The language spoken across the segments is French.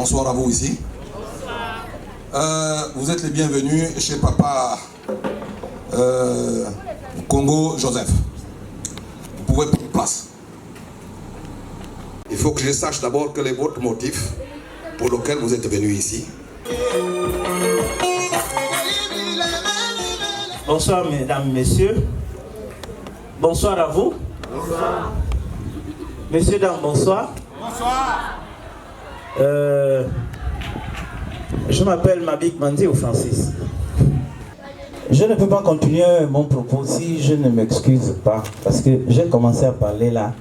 Bonsoir à vous ici. Vous êtes les bienvenus chez Papa Congo Joseph. Vous pouvez prendre place. Il faut que je sache d'abord quel est votre motif pour lequel vous êtes venu ici. Bonsoir mesdames, messieurs. Bonsoir à vous. Bonsoir. Messieurs, dames, bonsoir. Bonsoir. Je m'appelle Mabik Mandi ou Francis. Je ne peux pas continuer mon propos si je ne m'excuse pas, parce que j'ai commencé à parler là.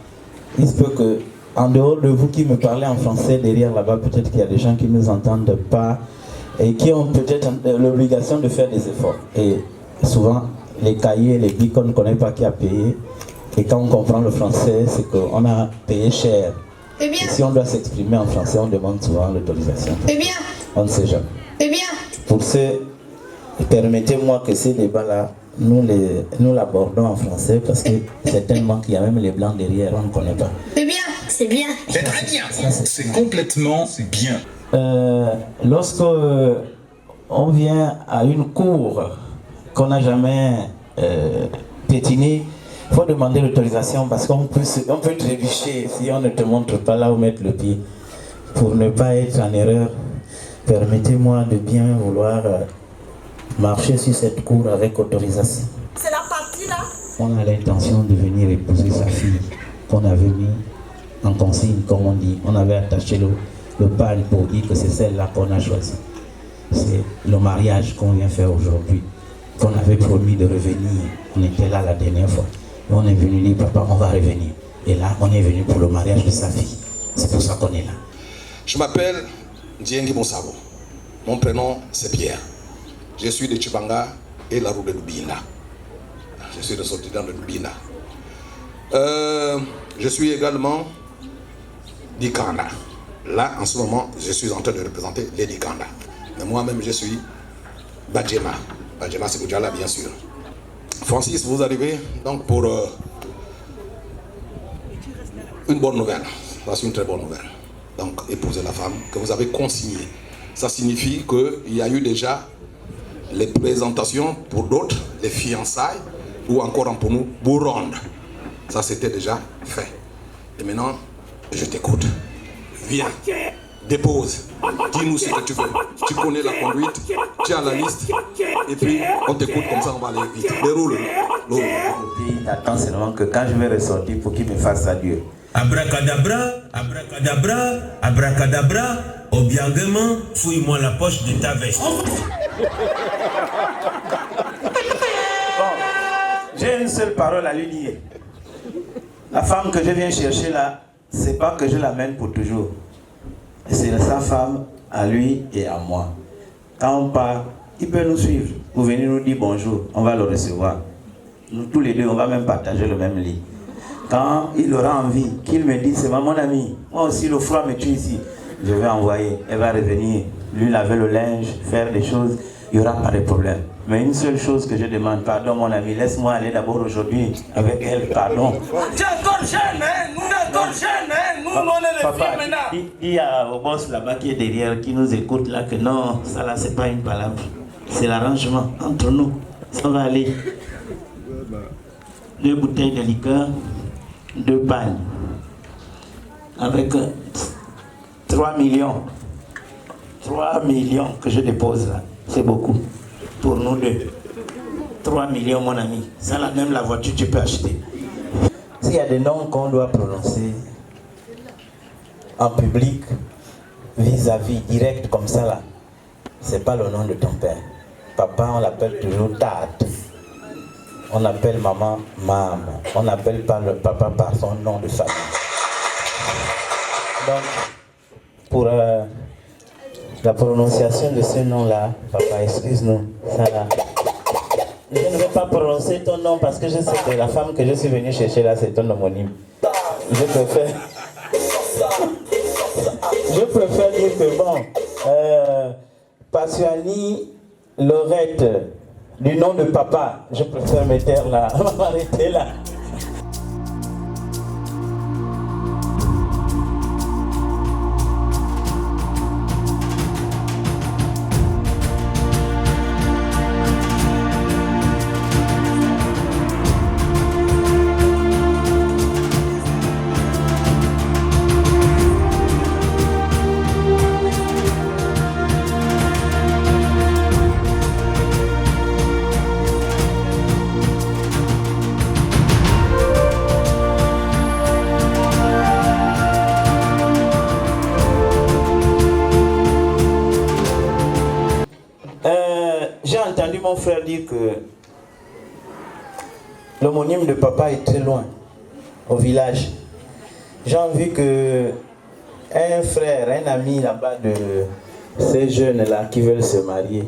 Il se peut que, en dehors de vous qui me parlez en français, derrière là-bas, peut-être qu'il y a des gens qui ne nous entendent pas et qui ont peut-être l'obligation de faire des efforts. Et souvent, les cahiers, les bics, on ne connaît pas qui a payé. Et quand on comprend le français, c'est qu'on a payé cher. Et si on doit s'exprimer en français, on demande souvent l'autorisation. On ne sait jamais. Pour ce, permettez-moi que ces débats-là, nous l'abordons en français parce que certainement qu'il y a même les blancs derrière, on ne connaît pas. C'est bien. C'est très bien. C'est complètement bien. Lorsque on vient à une cour qu'on n'a jamais pétinée, il faut demander l'autorisation parce qu'on peut trébucher si on ne te montre pas là où mettre le pied. Pour ne pas être en erreur, permettez-moi de bien vouloir marcher sur cette cour avec autorisation. C'est la partie là. On a l'intention de venir épouser sa fille qu'on avait mis en consigne, comme on dit. On avait attaché le pal pour dire que c'est celle-là qu'on a choisie. C'est le mariage qu'on vient faire aujourd'hui, qu'on avait promis de revenir. On était là la dernière fois. Et on est venu dire, papa, on va revenir. Et là, on est venu pour le mariage de sa fille. C'est pour ça qu'on est là. Je m'appelle Diengi Moussabo. Mon prénom, c'est Pierre. Je suis de Chibanga et la route de Lubina. Je suis ressortissant de Lubina. Je suis également d'Ikanda. Là, en ce moment, je suis en train de représenter les d'Ikanda. Mais moi-même, je suis Badjema. Badjema, c'est Boudjala, bien sûr. Francis, vous arrivez donc pour une bonne nouvelle. Voici une très bonne nouvelle. Donc, épouser la femme que vous avez consignée. Ça signifie qu'il y a eu déjà les présentations pour d'autres, les fiançailles, ou encore pour nous, Bouronde. Ça, c'était déjà fait. Et maintenant, je t'écoute. Viens, dépose. Dis-nous ce que tu veux. Tu connais la conduite, tu as la liste. Et puis, on t'écoute comme ça, on va aller vite. Déroule. Le pays attend seulement que quand je vais ressortir pour qu'il me fasse adieu. Abracadabra, abracadabra, abracadabra, obiangement, fouille-moi la poche de ta veste. Bon, j'ai une seule parole à lui dire. La femme que je viens chercher là, c'est pas que je l'amène pour toujours. C'est sa femme à lui et à moi. Quand on part, il peut nous suivre. Vous venez nous dire bonjour, on va le recevoir. Nous tous les deux, on va même partager le même lit. Quand il aura envie, qu'il me dise, c'est mon ami, moi aussi le froid me tue ici, je vais envoyer, elle va revenir, lui laver le linge, faire des choses, il n'y aura pas de problème. Mais une seule chose que je demande, pardon mon ami, laisse-moi aller d'abord aujourd'hui avec elle, pardon. Tu es encore jeune, hein? Nous sommes encore jeunes, hein? Nous, on est les filles maintenant. Dis au boss là-bas qui est derrière, qui nous écoute là, que non, ça là, c'est pas une palabre. C'est l'arrangement entre nous. Ça va aller. 2 bouteilles de liqueur, 2 pagnes. Avec 3 millions. 3 millions que je dépose là. C'est beaucoup. Pour nous deux. 3 millions, mon ami. Ça là, même la voiture, tu peux acheter. S'il y a des noms qu'on doit prononcer en public, vis-à-vis, direct comme ça là, c'est pas le nom de ton père. Papa, on l'appelle toujours Tate. On appelle maman Mam. On n'appelle pas le papa par son nom de famille. Donc, pour la prononciation de ce nom-là, papa, excuse-nous. Ça là. Je ne vais pas prononcer ton nom parce que je sais que la femme que je suis venu chercher là, c'est ton homonyme. Je préfère dire que bon, Passuani Laurette, du nom de papa, je préfère me taire là. On va m'arrêter là. mon frère dire que l'homonyme de papa est très loin, au village. J'ai envie que un frère, un ami là-bas de ces jeunes-là qui veulent se marier,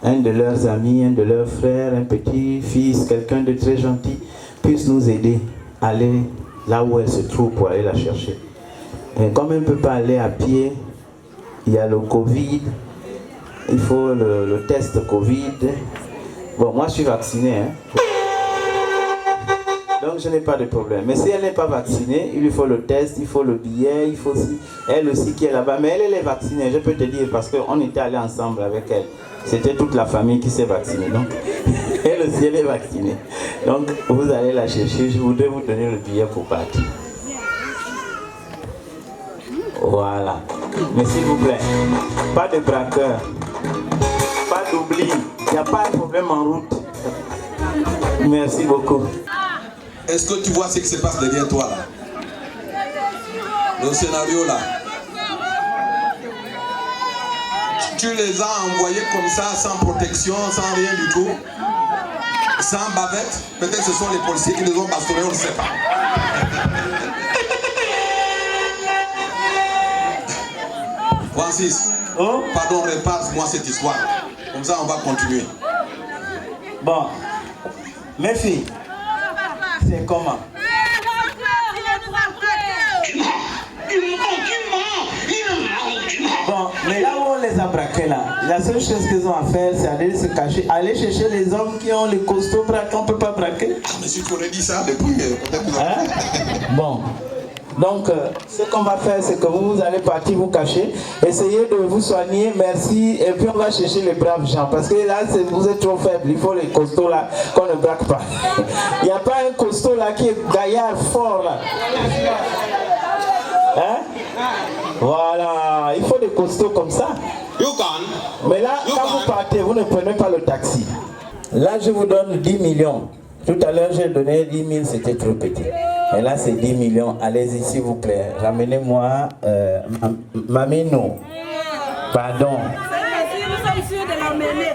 un de leurs amis, un de leurs frères, un petit-fils, quelqu'un de très gentil, puisse nous aider à aller là où elle se trouve pour aller la chercher. Et comme elle ne peut pas aller à pied, il y a le Covid, il faut le test Covid. Bon, moi je suis vacciné, hein. Donc je n'ai pas de problème. Mais si elle n'est pas vaccinée, il lui faut le test, il faut le billet, il faut aussi, elle aussi qui est là-bas. Mais elle est vaccinée, je peux te dire, parce qu'on était allés ensemble avec elle. C'était toute la famille qui s'est vaccinée. Donc elle aussi, elle est vaccinée. Donc vous allez la chercher, je voudrais vous donner le billet pour partir. Voilà. Mais s'il vous plaît, pas de braqueur, pas d'oubli, il n'y a pas de problème en route. Merci beaucoup. Est-ce que tu vois ce qui se passe derrière toi là? Le scénario là. Tu les as envoyés comme ça, sans protection, sans rien du tout, sans bavette. Peut-être que ce sont les policiers qui les ont bastonnés, on ne sait pas. Francis, pardon, repasse-moi cette histoire. Comme ça, on va continuer. Bon, mes filles, c'est comment? Bon, mais là où on les a braqués là, la seule chose qu'ils ont à faire, c'est aller se cacher, aller chercher les hommes qui ont les costauds braqués, on ne peut pas braquer. Ah, mais si tu aurais dit ça depuis, peut-être que... Hein? Bon. Donc, ce qu'on va faire, c'est que vous allez partir vous cacher, essayez de vous soigner, merci, et puis on va chercher les braves gens, parce que là, vous êtes trop faibles, il faut les costauds là, qu'on ne braque pas. Il n'y a pas un costaud là qui est gaillard fort là. Hein? Voilà, il faut des costauds comme ça. Mais là, quand vous partez, vous ne prenez pas le taxi. Là, je vous donne 10 millions. Tout à l'heure, j'ai donné 10 000, c'était trop petit. Et là, c'est 10 millions. Allez-y, s'il vous plaît. Ramenez-moi Mamino. Pardon. Nous sommes sûrs de l'emmener.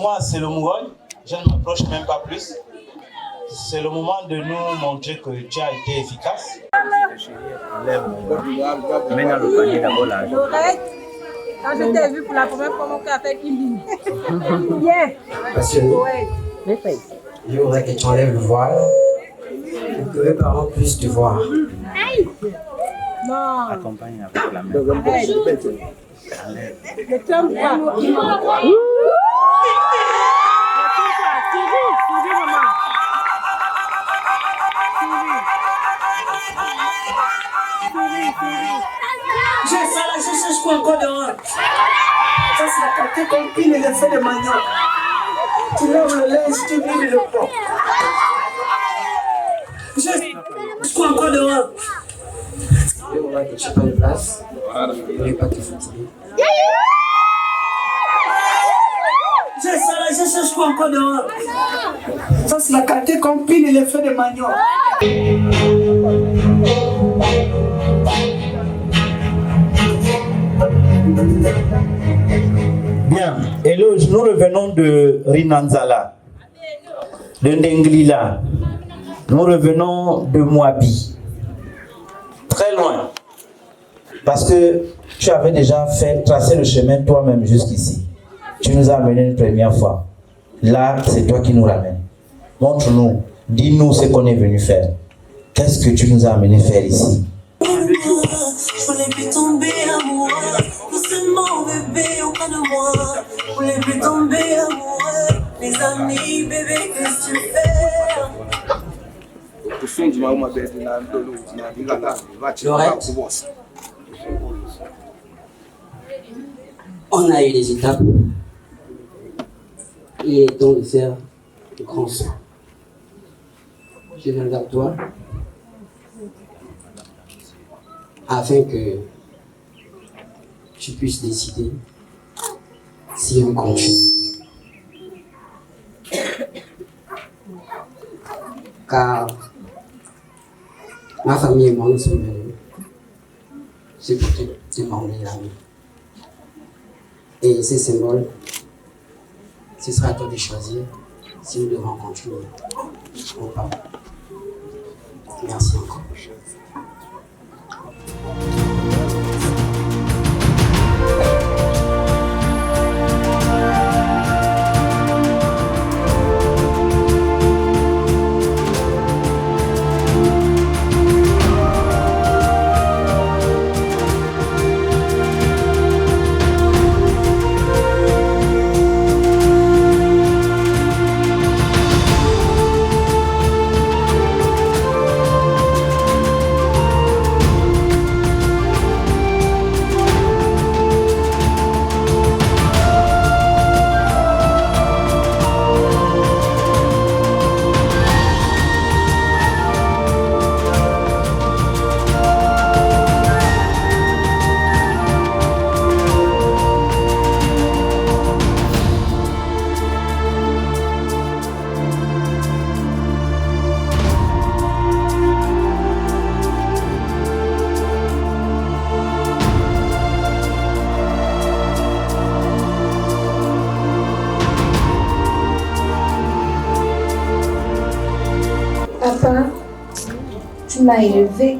moi, c'est le Mouroy. Je ne m'approche même pas plus. C'est le moment de nous montrer que tu as été efficace. Quand je t'ai vu pour la première fois, mon cœur a fait Kimbi. Bien. Passionné. Je voudrais que tu enlèves le voile pour que mes parents puissent te voir. Non. Accompagne avec la main. Ne t'aime pas. Suivi, maman. Suivi. Je cherche quoi encore dehors? Ça, c'est la carte qu'on pile et le fait de manioc. Tu lèves le linge, tu mets le pot. Je cherche quoi encore dehors? Je voudrais que tu prennes place. Je ne vais pas te fatiguer. Je cherche quoi encore dehors? Ça, c'est la carte qu'on pile et le fait de manioc. Bien, Eloge, nous revenons de Rinanzala, de Ndenglila, nous revenons de Moabi, très loin, parce que tu avais déjà tracé le chemin toi-même jusqu'ici. Tu nous as amenés une première fois. Là, c'est toi qui nous ramènes. Montre-nous, dis-nous ce qu'on est venu faire. Qu'est-ce que tu nous as amené faire ici? Je voulais plus tomber amoureux, doucement bébé auprès de moi. Je voulais plus tomber amoureux, mes amis, bébé, qu'est-ce que tu fais? Laurette, on a eu des étapes. Il est temps de faire le grand saut. Je viens vers toi afin que tu puisses décider si on continue. Car ma famille et moi nous sommes venus. C'est pour te demander l'amour. Et ces symboles, ce sera à toi de choisir si nous devons continuer ou pas. Merci encore. Papa, tu m'as élevé,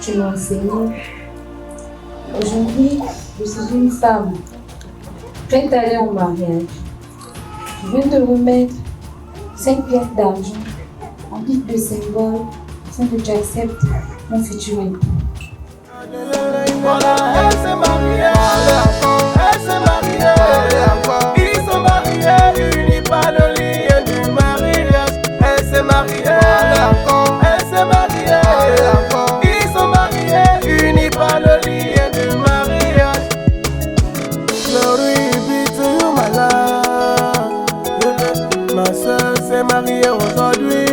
tu m'as enseigné. Aujourd'hui, je suis une femme prête à aller en mariage. Je viens te remettre 5 pièces d'argent en guise de symbole afin que tu acceptes mon futur époux. Voilà, elle s'est mariée, ils sont mariés, unis par le lien du mariage. Elle s'est mariée, ils sont mariés, unis par le lien du mariage. Glory be to you, my love. Ma soeur s'est mariée aujourd'hui.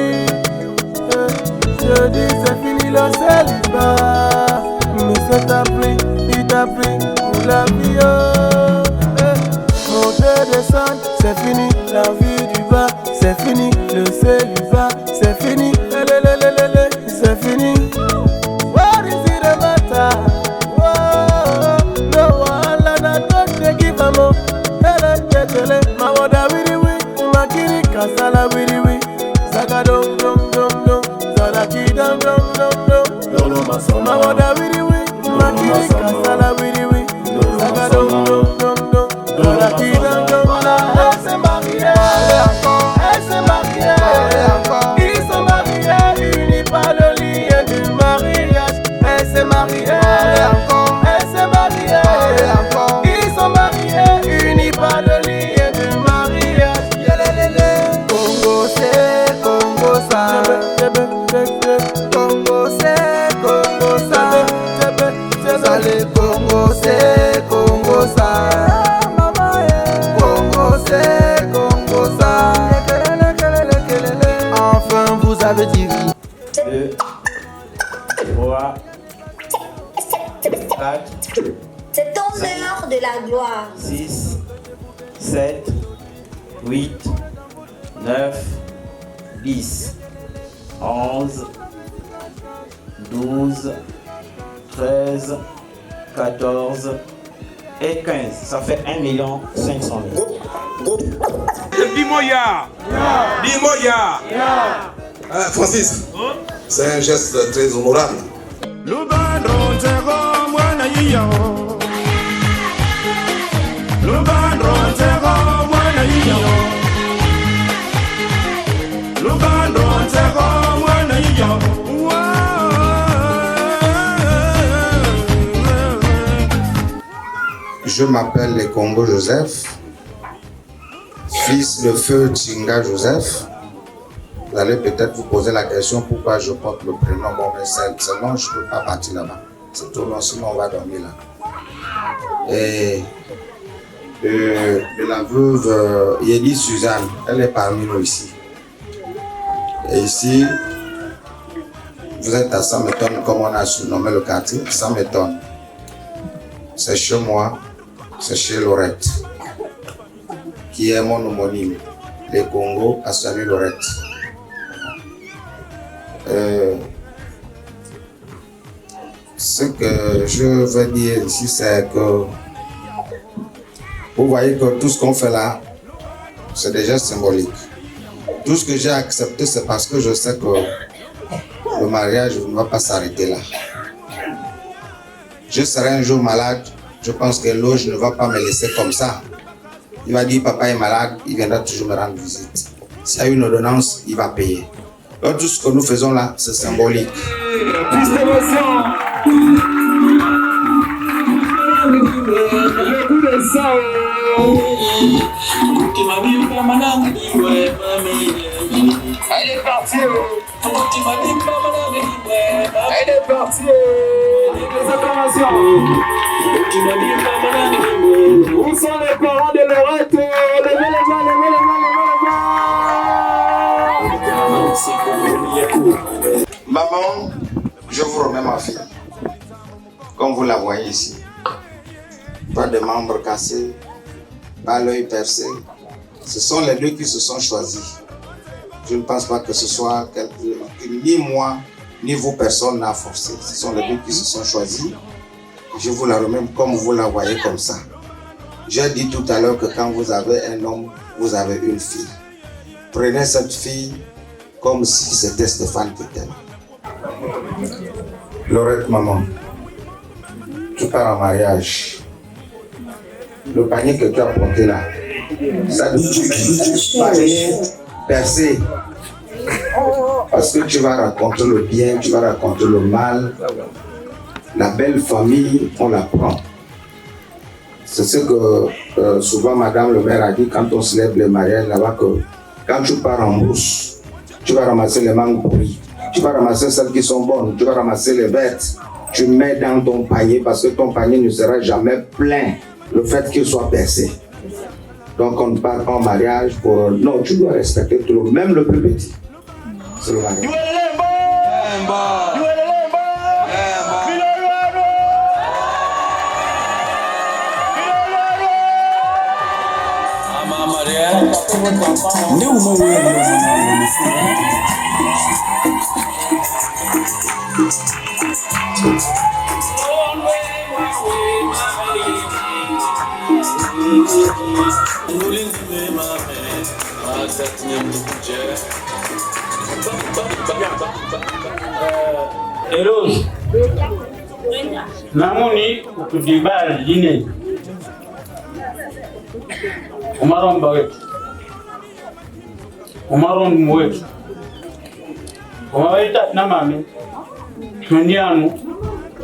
Je dis c'est fini le célibat. Monsieur t'a pris, il t'a pris pour la vie. Monter, descendre, c'est fini. La vie du bas, c'est fini. Le célibat, c'est fini. C'est fini. What is it the matter? Whoa, no one, la not give a mo. My mother. kasala wiri wi. Zaga dong dong dong dong. Zanaki dong dong dong dong. Mamoda wiri wi. Makiri kasala wiri wi. Zaga dong dong dong dong. Zanaki dong dong dong. Elle s'est mariée. Elle s'est mariée. Ils sont mariés, unis par le lien du mariage. Elle s'est mariée. Elle s'est mariée. Ils sont mariés, unis par le lien du mariage. Congo c'est Congo ça. Congo c'est Congo ça. Salé Congo c'est Congo ça. Congo c'est Congo ça. Enfin vous avez dit oui. 2, 3, 4, C'est ton heure de la gloire. 6, 7, 8, 9, 10, 11, 12, 13, 14 et 15. Ça fait 1 500 000. Dis-moi ya. Dis-moi ya. Francis, c'est un geste très honorable. Je m'appelle le Congo Joseph, fils de feu Tchinga Joseph. Vous allez peut-être vous poser la question pourquoi je porte le prénom Montmessel. Sinon, je ne peux pas partir là-bas. C'est trop long, sinon on va dormir là. Et de la veuve Yéli Suzanne, elle est parmi nous ici. Et ici, vous êtes à 100 tonnes comme on a surnommé le quartier, 100 tonnes. C'est chez moi, c'est chez Lorette, qui est mon homonyme, le Congo Assani Lorette. Ce que je veux dire ici, c'est que vous voyez que tout ce qu'on fait là, c'est déjà symbolique. Tout ce que j'ai accepté, c'est parce que je sais que le mariage ne va pas s'arrêter là. Je serai un jour malade, je pense que Loge ne va pas me laisser comme ça. Il va dire papa est malade, il viendra toujours me rendre visite. S'il y a une ordonnance, il va payer. Donc tout ce que nous faisons là, c'est symbolique. Elle est partie. Elle est partie. Les acclamations. Où sont les parents de Lorette? Levez les mains, levez les mains, levez les mains. Maman, je vous remets ma fille. Comme vous la voyez ici. Pas de membres cassés, pas l'œil percé. Ce sont les deux qui se sont choisis. Je ne pense pas que ce soit ni moi, ni vous, personne n'a forcé. Ce sont les deux qui se sont choisis. Je vous la remets comme vous la voyez comme ça. J'ai dit tout à l'heure que quand vous avez un homme, vous avez une fille. Prenez cette fille comme si c'était Stéphane qui t'aime. Lorette, maman, tu pars en mariage. Le panier que tu as porté là, ça ne peut pas percer. Parce que tu vas raconter le bien, tu vas raconter le mal. La belle famille, on la prend. C'est ce que souvent Madame le maire a dit quand on se lève le mariage là-bas, que quand tu pars en brousse, tu vas ramasser les mangues pourries, tu vas ramasser celles qui sont bonnes, tu vas ramasser les vertes, tu mets dans ton panier parce que ton panier ne sera jamais plein, le fait qu'il soit percé. Donc on part en mariage pour... Non, tu dois respecter tout le monde, même le plus petit. C'est le mariage. Eros namoni kutudibala jine umaromba wetu umaromba wetu umawaita na mami tundianu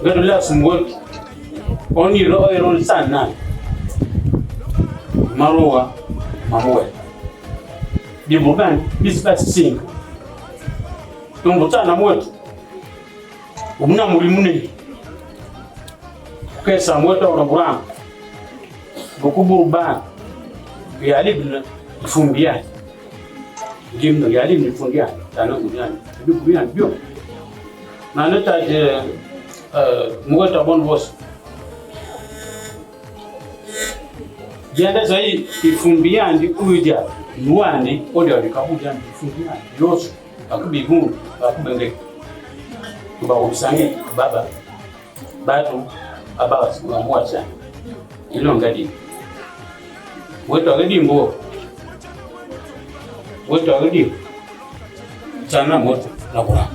gado la sumwetu oni ro sana marowa mamoe dibugan bisbas sing tumbutana mwetu umna mulimune kesa mwetu uraburana bukuburuba yalibna fumbia jimno yalibna fumbia tano gudani bikubian bio naneta je mweta bon boss jenda zai ifumbia ndi kuja nuani ode alikabuja ndi ifumbia yoso akubigungu akubenge ba usangi baba batu ababa sikumwa sana ilo ngadi wetu agadi sana moto na kura.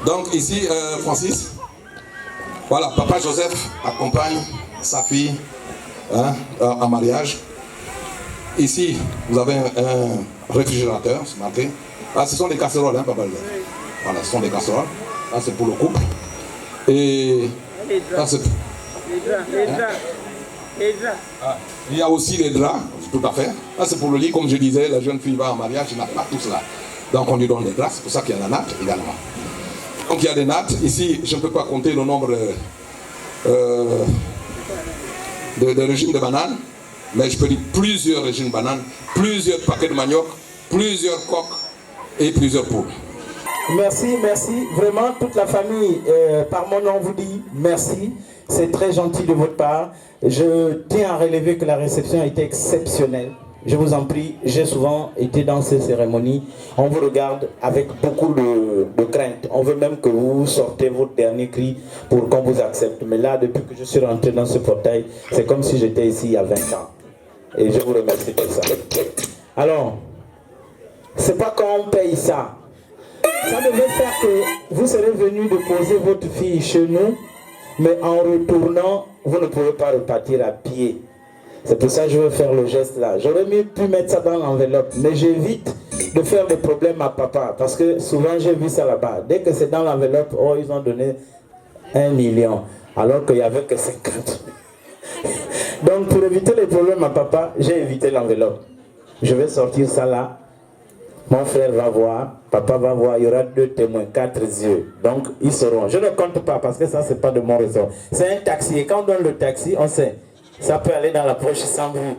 Donc ici, Francis, voilà, papa Joseph accompagne sa fille en mariage. Ici, vous avez un réfrigérateur, c'est marqué. Ah, ce sont des casseroles, papa Joseph. Voilà, ce sont des casseroles. Là, c'est pour le couple. Et Ça, c'est tout. Les draps. Ah, il y a aussi les draps, tout à fait. Là, c'est pour le lit, comme je disais, la jeune fille va en mariage, il n'a pas tout cela. Donc, on lui donne les draps, c'est pour ça qu'il y a la natte également. Donc, il y a des nattes. Ici, je ne peux pas compter le nombre de régimes de bananes, mais je peux dire plusieurs régimes de bananes, plusieurs paquets de manioc, plusieurs coques et plusieurs poules. Merci, merci. Vraiment, toute la famille, par mon nom, vous dit merci. C'est très gentil de votre part. Je tiens à relever que la réception a été exceptionnelle. Je vous en prie, j'ai souvent été dans ces cérémonies. On vous regarde avec beaucoup de crainte. On veut même que vous sortez votre dernier cri pour qu'on vous accepte. Mais là, depuis que je suis rentré dans ce portail, c'est comme si j'étais ici il y a 20 ans. Et je vous remercie pour ça. Alors, c'est pas quand on paye ça. Ça devait faire que vous serez venu déposer votre fille chez nous, mais en retournant, vous ne pouvez pas repartir à pied. C'est pour ça que je veux faire le geste là. J'aurais mieux pu mettre ça dans l'enveloppe, mais j'évite de faire des problèmes à papa, parce que souvent j'ai vu ça là-bas. Dès que c'est dans l'enveloppe, oh, ils ont donné 1 million, alors qu'il n'y avait que 50. Donc pour éviter les problèmes à papa, j'ai évité l'enveloppe. Je vais sortir ça là. Mon frère va voir, papa va voir, il y aura 2 témoins, 4 yeux. Donc ils sauront. Je ne compte pas parce que ça c'est pas de mon ressort. C'est un taxi et quand on donne le taxi, on sait. Ça peut aller dans la poche sans bruit.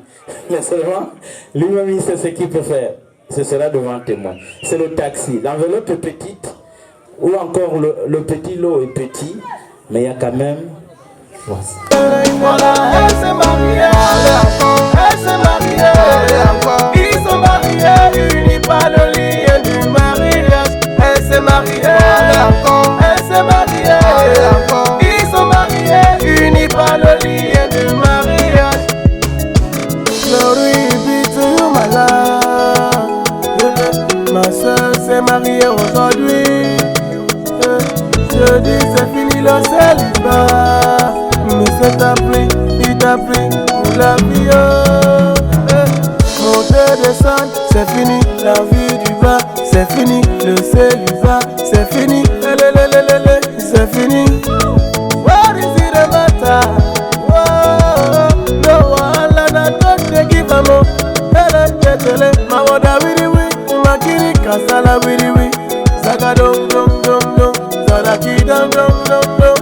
Mais seulement, lui-même il sait ce qu'il peut faire. Ce sera devant témoin. C'est le taxi. L'enveloppe est petite, ou encore le petit lot est petit, mais il y a quand même... Voici. Voilà, elle s'est mariée, elle s'est mariée, ils sont mariés, unis par le lien du mariage. Elle s'est mariée, elle s'est mariée, ils sont mariés, unis par le lien du mariage. Glory be to you, my love. Ma soeur s'est mariée aujourd'hui. Je dis c'est fini le célibat. Mais c'est appris, il t'a pris pour la vie. Monter, descendre, c'est fini. La vie du bas, c'est fini. Le célibat, c'est fini. C'est fini. What is it the matter? Whoa, no one la don't give a mo. Ma wada wiri wiri, ma kiri kasala wiri wiri. Saga dong dong dong dong, salaki dong dong dong dong.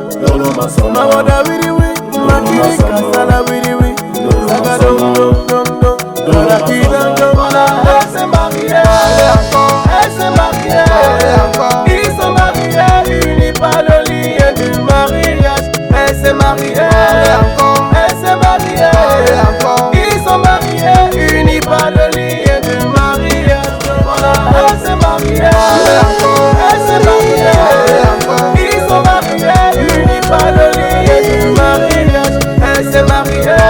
Ma wada wiri wiri, ma kiri kasala wiri wiri. Saga dong dong dong dong, salaki dong dong dong. Elle s'est mariée, elle s'est mariée. Ils sont mariés, unis par le lien du mariage. Elle s'est mariée, elle s'est mariée. Ils sont mariés, unis par le lien du mariage. Elle s'est mariée, elle s'est mariée. Ils sont mariés, unis par le lien du mariage. Elle s'est mariée.